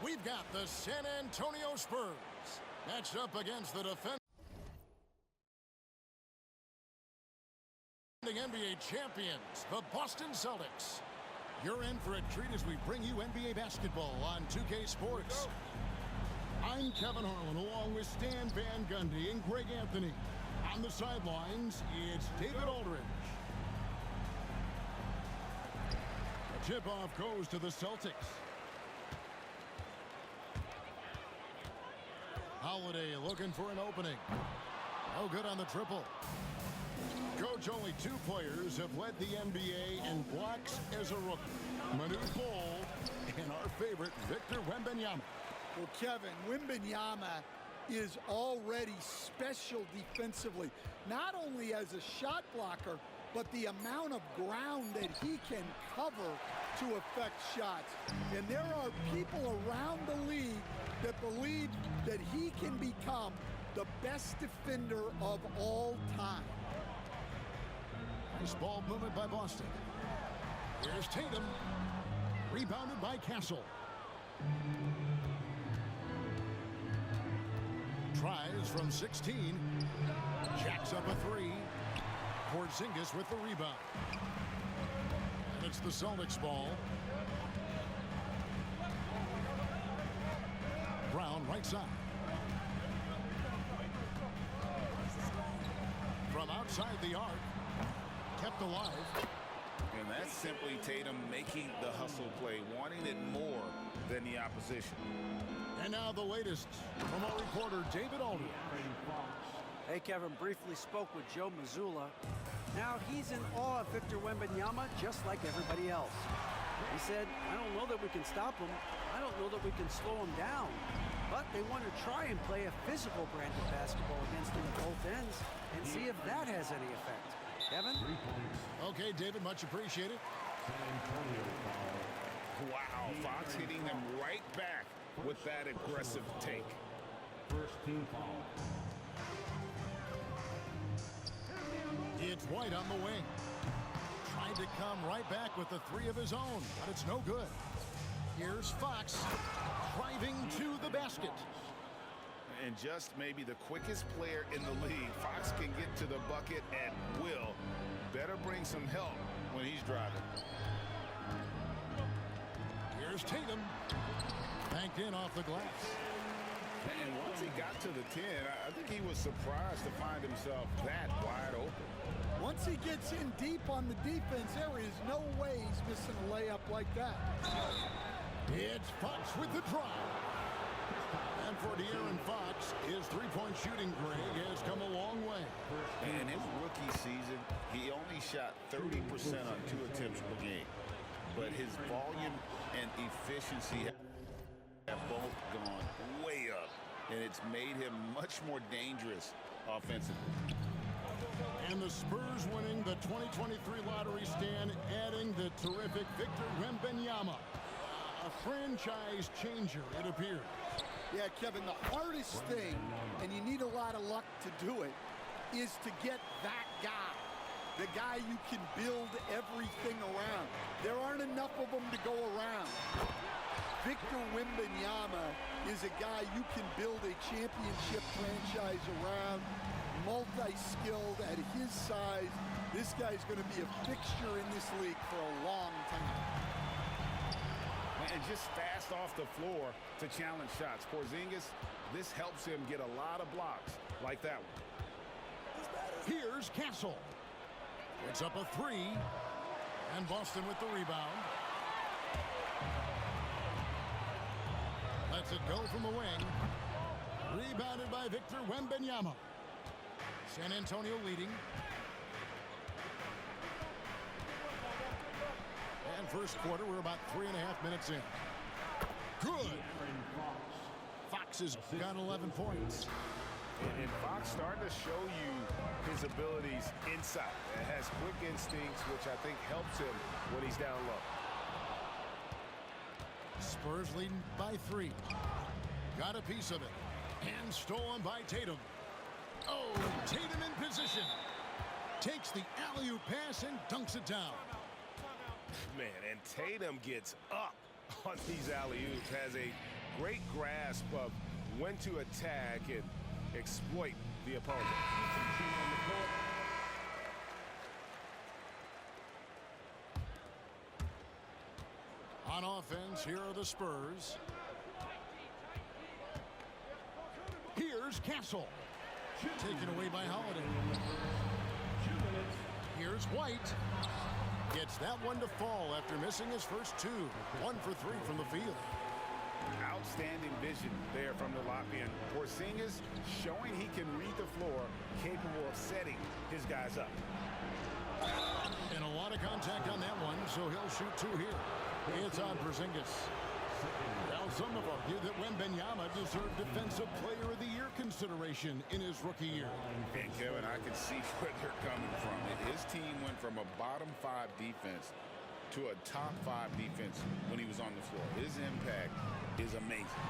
We've got the San Antonio Spurs matched up against the defending NBA champions, the Boston Celtics. You're in for a treat as we bring you NBA basketball on 2K Sports. I'm Kevin Harlan along with Stan Van Gundy and Greg Anthony. On the sidelines, it's David Aldridge. The tip-off goes to the Celtics. Holiday looking for an opening. No good on the triple. Coach, only 2 players have led the NBA in blocks as a rookie. Manute Bol and our favorite, Victor Wembanyama. Well, Kevin, Wembanyama is already special defensively, not only as a shot blocker, but the amount of ground that he can cover to affect shots. And there are people around the league that believe that he can become the best defender of all time. Nice ball movement by Boston. Here's Tatum. Rebounded by Castle. Tries from 16. Jacks up a 3. Porzingis with the rebound. And it's the Celtics ball. Brown right side. From outside the arc. Kept alive. And that's simply Tatum making the hustle play, wanting it more than the opposition. And now the latest from our reporter, David Aldridge. Hey, Kevin, briefly spoke with Joe Mazzulla. Now he's in awe of Victor Wembanyama, just like everybody else. He said, I don't know that we can stop him. I don't know that we can slow him down. But they want to try and play a physical brand of basketball against him at both ends and see if that has any effect. Kevin? Okay, David, much appreciated. Wow, Fox hitting them right back with that aggressive take. First team foul. It's White on the wing. Tried to come right back with the 3 of his own, but it's no good. Here's Fox driving to the basket. And just maybe the quickest player in the league. Fox can get to the bucket at will. Better bring some help when he's driving. Here's Tatum. Banked in off the glass. And once he got to the 10, I think he was surprised to find himself that wide open. Once he gets in deep on the defense, there is no way he's missing a layup like that. It's Fox with the drive. And for De'Aaron Fox, his three-point shooting, Greg, has come a long way. In his rookie season, he only shot 30% on 2 attempts per game. But his volume and efficiency have both gone way up. And it's made him much more dangerous offensively. And the Spurs winning the 2023 lottery stand, adding the terrific Victor Wembanyama. A franchise changer, it appears. Yeah, Kevin, the hardest thing, and you need a lot of luck to do it, is to get that guy. The guy you can build everything around. There aren't enough of them to go around. Victor Wembanyama is a guy you can build a championship franchise around, multi-skilled at his size. This guy's going to be a fixture in this league for a long time. And just fast off the floor to challenge shots. Porzingis, this helps him get a lot of blocks like that one. Here's Castle. It's up a 3. And Boston with the rebound. Lets it go from the wing. Rebounded by Victor Wembanyama. San Antonio leading. And first quarter, we're about 3.5 minutes in. Good. Fox has got 11 points. And Fox starting to show you his abilities inside. It has quick instincts, which I think helps him when he's down low. Spurs leading by 3. Got a piece of it. And stolen by Tatum. Oh, Tatum in position. Takes the alley-oop pass and dunks it down. Man, and Tatum gets up on these alley-oops. Has a great grasp of when to attack and exploit the opponent. On offense, here are the Spurs. Here's Castle. Taken away by Holiday. Here's White. Gets that one to fall after missing his first two. 1 for 3 from the field. Outstanding vision there from the Latvian. Porzingis showing he can read the floor, capable of setting his guys up. And a lot of contact on that one, so he'll shoot 2 here. It's on Porzingis. Now, some have argued that Wembanyama deserved Defensive Player of the Year consideration in his rookie year. And Kevin, I can see where they're coming from. His team went from a bottom 5 defense to a top 5 defense when he was on the floor. His impact is amazing.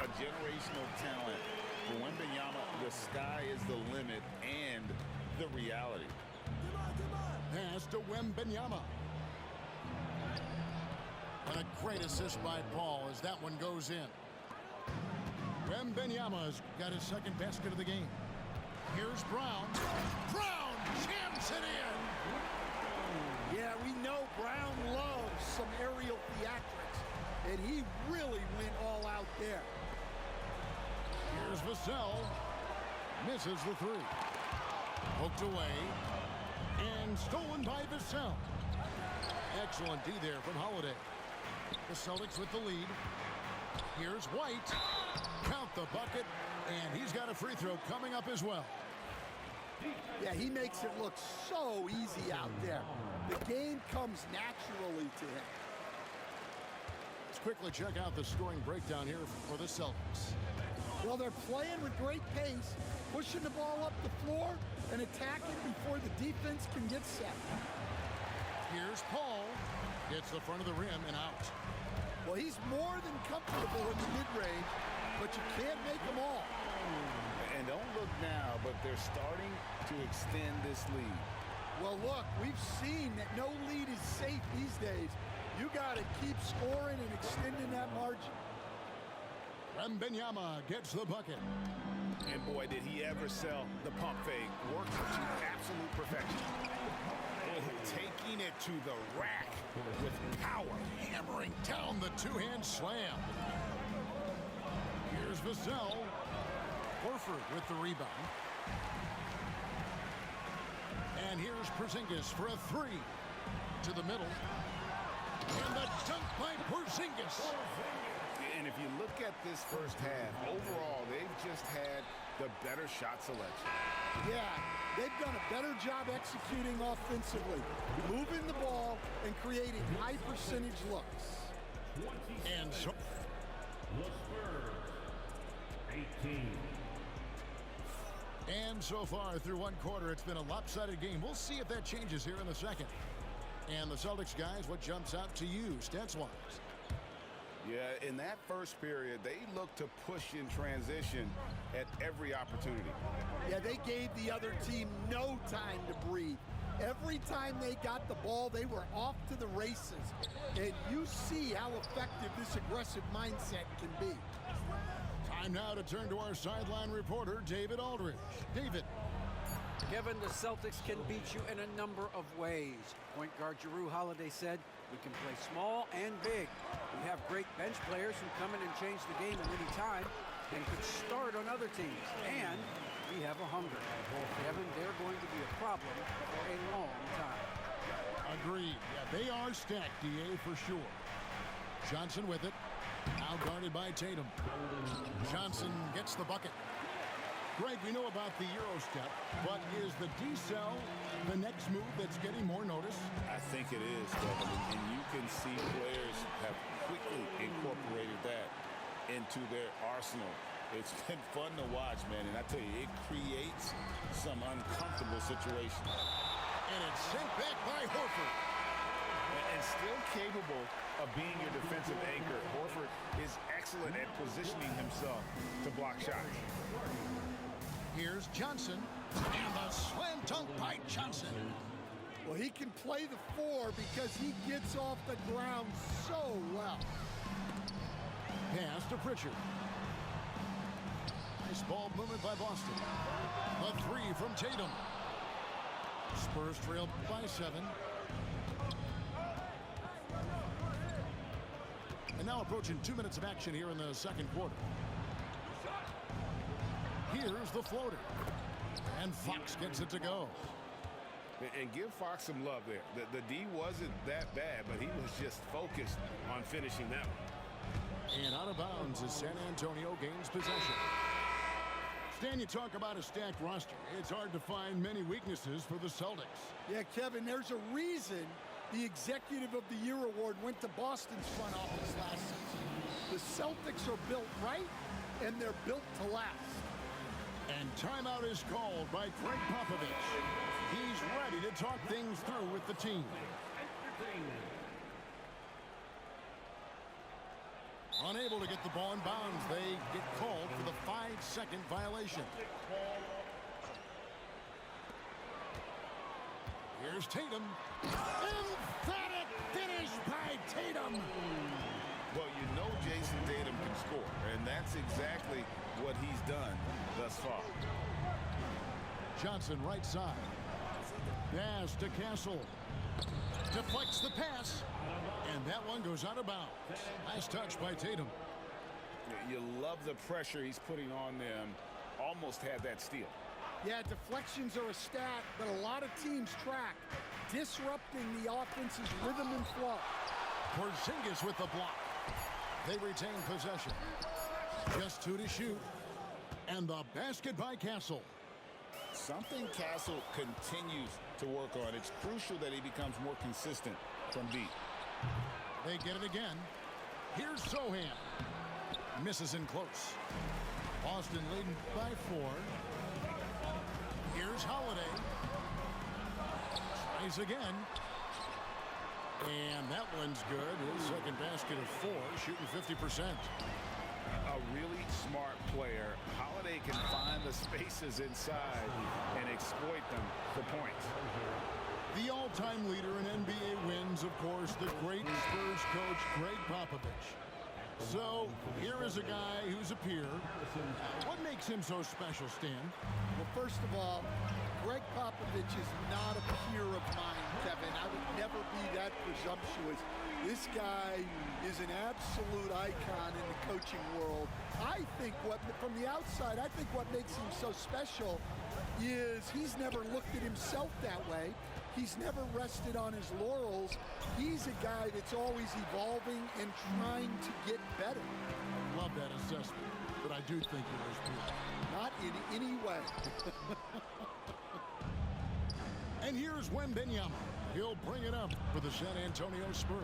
A generational talent. For Wembanyama, the sky is the limit and the reality. Pass to Wembanyama. And a great assist by Paul as that one goes in. Wembanyama's got his second basket of the game. Here's Brown. Brown jams it in. Yeah, we know Brown loves some aerial theatrics, and he really went all out there. Here's Vassell. Misses the 3. Poked away. And stolen by Vassell. Excellent D there from Holiday. The Celtics with the lead. Here's White. Count the bucket. And he's got a free throw coming up as well. Yeah, he makes it look so easy out there. The game comes naturally to him. Let's quickly check out the scoring breakdown here for the Celtics. Well, they're playing with great pace, pushing the ball up the floor and attacking before the defense can get set. Here's Paul. Gets the front of the rim and out. Well, he's more than comfortable in the mid-range, but you can't make them all. And don't look now, but they're starting to extend this lead. Well, look, we've seen that no lead is safe these days. You got to keep scoring and extending that margin. Wembanyama gets the bucket. And boy, did he ever sell the pump fake. Works to absolute perfection. Taking it to the rack with power. Hammering down the two-hand slam. Here's Vassell. Horford with the rebound. And here's Porzingis for a 3. To the middle. And the dunk by Porzingis. And if you look at this first half, overall, they've just had the better shot selection. Yeah, they've done a better job executing offensively, moving the ball and creating high percentage looks. And so The Spurs, 18. And so far through one quarter, it's been a lopsided game. We'll see if that changes here in the second. And the Celtics guys, what jumps out to you, stats-wise? Yeah, in that first period, they looked to push in transition at every opportunity. Yeah, they gave the other team no time to breathe. Every time they got the ball, they were off to the races. And you see how effective this aggressive mindset can be. Time now to turn to our sideline reporter, David Aldridge. David. Kevin, the Celtics can beat you in a number of ways. Point guard Jrue Holiday said, we can play small and big. We have great bench players who come in and change the game at any time and could start on other teams. And we have a hunger. Kevin, they're going to be a problem for a long time. Agreed. Yeah, they are stacked, DA, for sure. Johnson with it. Now guarded by Tatum. Johnson gets the bucket. Greg, we know about the Euro step, but is the D-cell the next move that's getting more notice? I think it is, Kevin, and you can see players have quickly incorporated that into their arsenal. It's been fun to watch, man, and I tell you, it creates some uncomfortable situations. And it's sent back by Horford. And still capable of being your defensive anchor. Horford is excellent at positioning himself to block shots. Here's Johnson, and the slam dunk by Johnson. Well, he can play the 4 because he gets off the ground so well. Pritchard. Nice ball movement by Boston. The three from Tatum. Spurs trail by 7. And now approaching 2 minutes of action here in the second quarter. Here's the floater. And Fox gets it to go. And give Fox some love there. The D wasn't that bad, but he was just focused on finishing that one. And out of bounds as San Antonio gains possession. Stan, you talk about a stacked roster. It's hard to find many weaknesses for the Celtics. Yeah, Kevin, there's a reason the Executive of the Year award went to Boston's front office last season. The Celtics are built right, and they're built to last. And timeout is called by Greg Popovich. He's ready to talk things through with the team. Unable to get the ball in bounds, they get called for the 5-second violation. Here's Tatum. Emphatic finish by Tatum. Well, you know Jason Tatum can score, and that's exactly what he's done thus far. Johnson right side. Pass to Castle. Deflects the pass. And that one goes out of bounds. Last touch by Tatum. You love the pressure he's putting on them. Almost had that steal. Yeah, deflections are a stat that a lot of teams track, disrupting the offense's rhythm and flow. Porzingis with the block. They retain possession. Just 2 to shoot. And the basket by Castle. Something Castle continues to work on. It's crucial that he becomes more consistent from deep. They get it again. Here's Sohan. Misses in close. Boston leading by 4. Here's Holiday. Tries again. And that one's good. His second basket of 4, shooting 50%. A really smart player. Holiday can find the spaces inside and exploit them for points. The all-time leader in NBA wins, of course, the great Spurs coach, Greg Popovich. So, here is a guy who's a peer. What makes him so special, Stan? Well, first of all, Greg Popovich is not a peer of mine, Kevin. I would never be that presumptuous. This guy is an absolute icon in the coaching world. I think from the outside, I think what makes him so special is he's never looked at himself that way. He's never rested on his laurels. He's a guy that's always evolving and trying to get better. Love that assessment, but I do think he was peer. Not in any way. And here's Wembanyama. He'll bring it up for the San Antonio Spurs.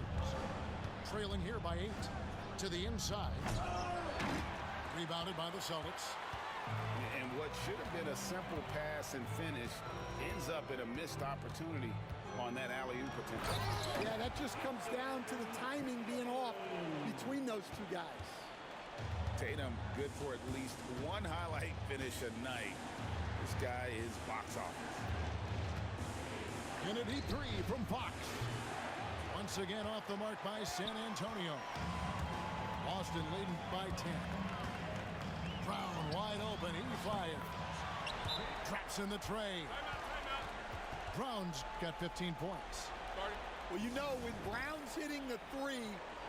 Trailing here by 8 to the inside. Rebounded by the Celtics. And what should have been a simple pass and finish ends up in a missed opportunity on that alley-oop attempt. Yeah, that just comes down to the timing being off between those two guys. Tatum good for at least one highlight finish a night. This guy is box office. And a deep 3 from Fox. Once again off the mark by San Antonio. Boston leading by 10. Brown wide open. He fires. Traps in the tray. Brown's got 15 points. Well, you know, when Brown's hitting the 3,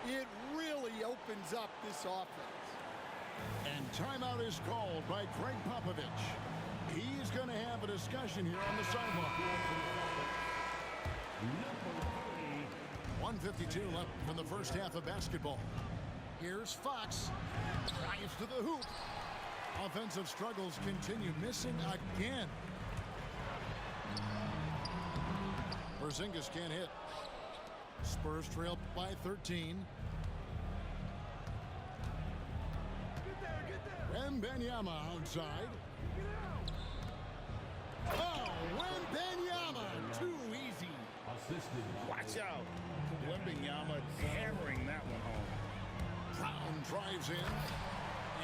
it really opens up this offense. And timeout is called by Greg Popovich. He's going to have a discussion here on the sideline. 1:52 left from the first half of basketball. Here's Fox. Drives to the hoop. Offensive struggles continue. Missing again. Porzingis can't hit. Spurs trail by 13. Wembanyama outside. Oh, Wembanyama, too easy. Watch out. Wembanyama hammering that one home. Brown drives in.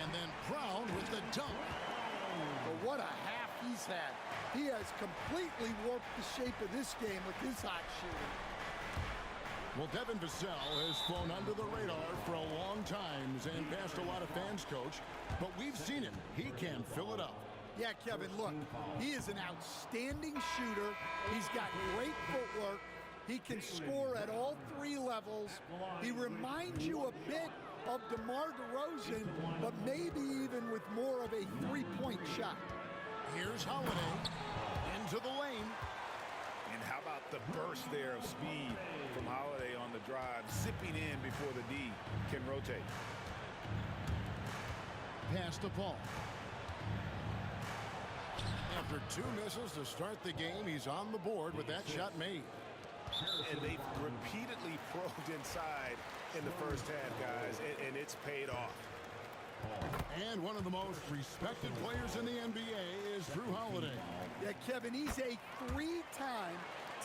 And then Brown with the dunk. But what a half he's had. He has completely warped the shape of this game with his hot shooting. Well, Devin Vassell has flown under the radar for a long time. And impressed a lot of fans, Coach, but we've seen him. He can fill it up. Yeah, Kevin, look, he is an outstanding shooter. He's got great footwork. He can score at all three levels. He reminds you a bit of DeMar DeRozan, but maybe even with more of a three-point shot. Here's Holiday into the lane. And how about the burst there of speed from Holiday on the drive, zipping in before the D can rotate. Pass to Paul. After 2 misses to start the game, he's on the board with that shot made. And they've repeatedly probed inside in the first half, guys, and it's paid off. And one of the most respected players in the NBA is Drew Holiday. Yeah, Kevin, he's a 3-time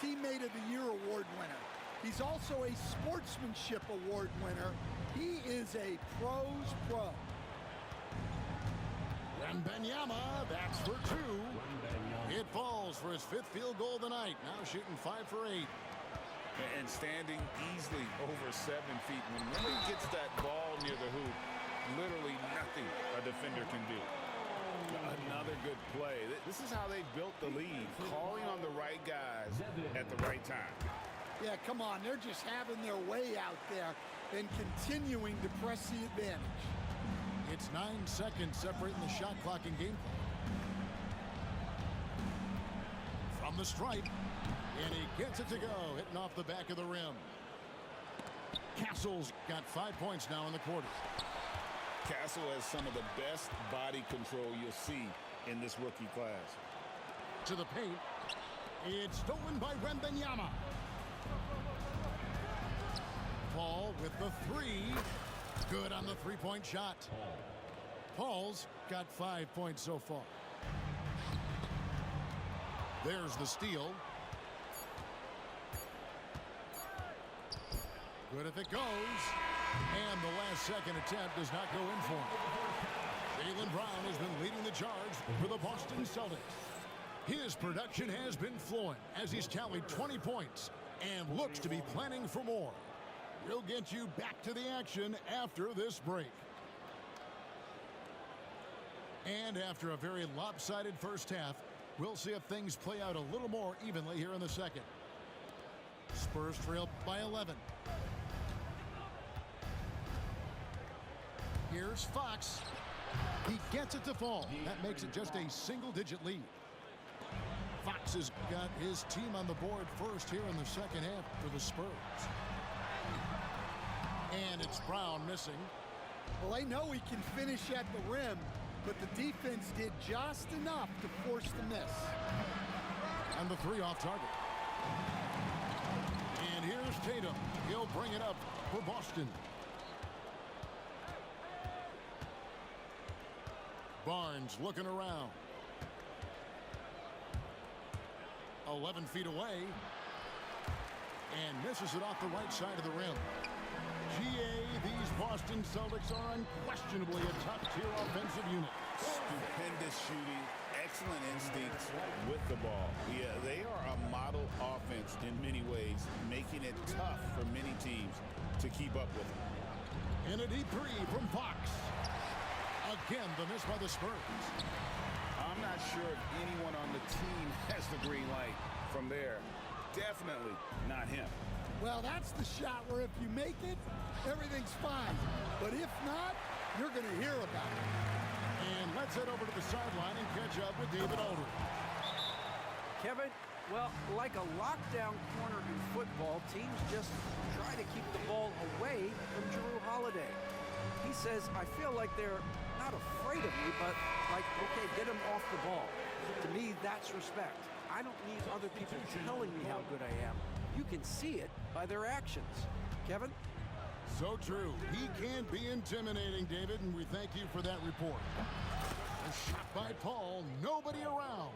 Teammate of the Year award winner. He's also a Sportsmanship Award winner. He is a pro's pro. Wembanyama, that's for 2. It falls for his 5th field goal of the night. Now shooting 5 for 8. And standing easily over 7 feet. When Wemby gets that ball near the hoop, literally nothing a defender can do. Another good play. This is how they built the lead, calling on the right guys at the right time. Yeah, come on, they're just having their way out there and continuing to press the advantage. It's 9 seconds separating the shot clock and game clock. From the stripe, and he gets it to go, hitting off the back of the rim. Castle's got 5 points now in the quarter. Castle has some of the best body control you'll see in this rookie class. To the paint. It's stolen by Wembanyama. Paul with the 3. Good on the 3-point shot. Paul's got 5 points so far. There's the steal. Good if it goes. And the last-second attempt does not go in for him. Jaylen Brown has been leading the charge for the Boston Celtics. His production has been flowing as he's tallied 20 points and looks to be planning for more. We'll get you back to the action after this break. And after a very lopsided first half, we'll see if things play out a little more evenly here in the second. Spurs trail by 11. Here's Fox. He gets it to fall. That makes it just a single-digit lead. Fox has got his team on the board first here in the second half for the Spurs. And it's Brown missing. Well, I know he can finish at the rim, but the defense did just enough to force the miss. And the 3 off target. And here's Tatum. He'll bring it up for Boston. Barnes looking around. 11 feet away. And misses it off the right side of the rim. GA, these Boston Celtics are unquestionably a top-tier offensive unit. Stupendous shooting, excellent instincts with the ball. Yeah, they are a model offense in many ways, making it tough for many teams to keep up with them. And a deep 3 from Fox. Again, the miss by the Spurs. I'm not sure if anyone on the team has the green light from there. Definitely not him. Well, that's the shot where if you make it, everything's fine. But if not, you're going to hear about it. And let's head over to the sideline and catch up with David Aldridge. Kevin, well, like a lockdown corner in football, teams just try to keep the ball away from Drew Holiday. He says, I feel like they're not afraid of me, but like, okay, get him off the ball. To me, that's respect. I don't need other people telling me how good I am. You can see it by their actions. Kevin? So true. He can be intimidating, David, and we thank you for that report. A shot by Paul, nobody around.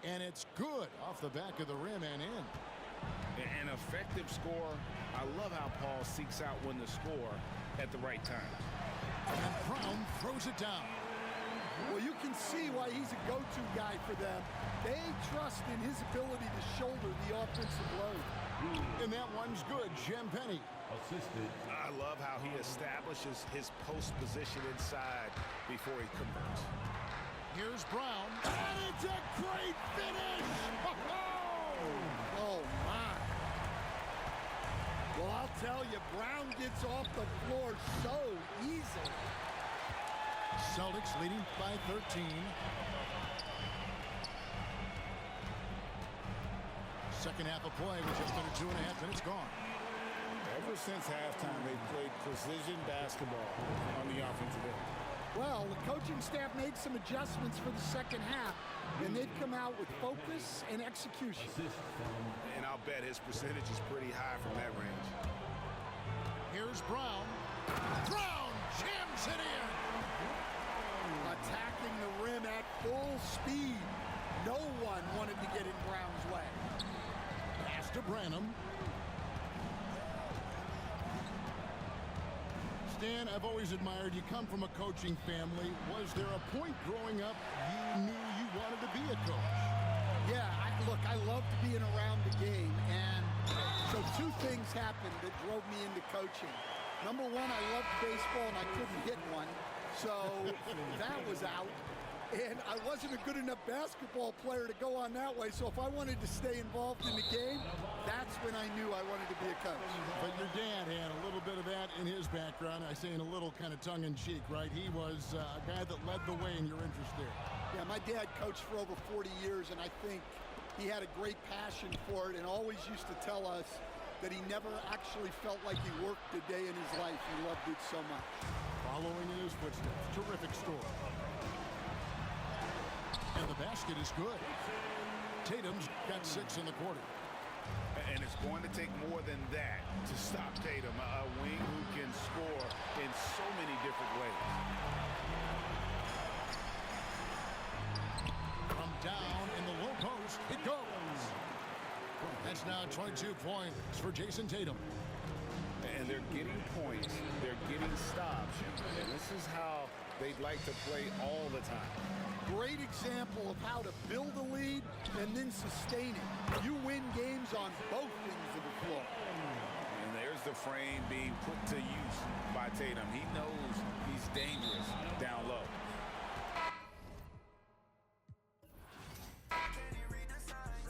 And it's good off the back of the rim and in. An effective score. I love how Paul seeks out when to score at the right time. And Brown throws it down. Well, you can see why he's a go-to guy for them. They trust in his ability to shoulder the offensive load. And that one's good, Champagnie. Assisted. I love how he has establishes his post position inside before he converts. Here's Brown. And it's a great finish! Oh, my. Well, I'll tell you, Brown gets off the floor so easily. Celtics leading by 13. Second half of play with just under 2.5 minutes gone. Ever since halftime, they've played precision basketball on the offensive end. Well, the coaching staff made some adjustments for the second half, and they've come out with focus and execution. And I'll bet his percentage is pretty high from that range. Here's Brown. Brown jams it in. Attacking the rim at full speed. No one wanted to get in Brown's way. Pass to Branham. Stan, I've always admired you. Come from a coaching family. Was there a point growing up you knew you wanted to be a coach? Yeah, look, I loved being around the game, and so two things happened that drove me into coaching. Number one, I loved baseball, and I couldn't hit one, so that was out. And I wasn't a good enough basketball player to go on that way, so if I wanted to stay involved in the game, that's when I knew I wanted to be a coach. But your dad had a little bit of that in his background. I say in a little kind of tongue-in-cheek, right? He was a guy that led the way in your interest there. Yeah, my dad coached for over 40 years, and I think he had a great passion for it and always used to tell us that he never actually felt like he worked a day in his life. He loved it so much. Following in his footsteps. Terrific story. And the basket is good. Tatum's got 6 in the quarter. And it's going to take more than that to stop Tatum, a wing who can score in so many different ways. From down in the low post, it goes. That's now 22 points for Jason Tatum. And they're getting points, they're getting stops, and this is how they'd like to play all the time. Great example of how to build a lead and then sustain it. You win games on both ends of the floor. And there's the frame being put to use by Tatum. He knows he's dangerous down low.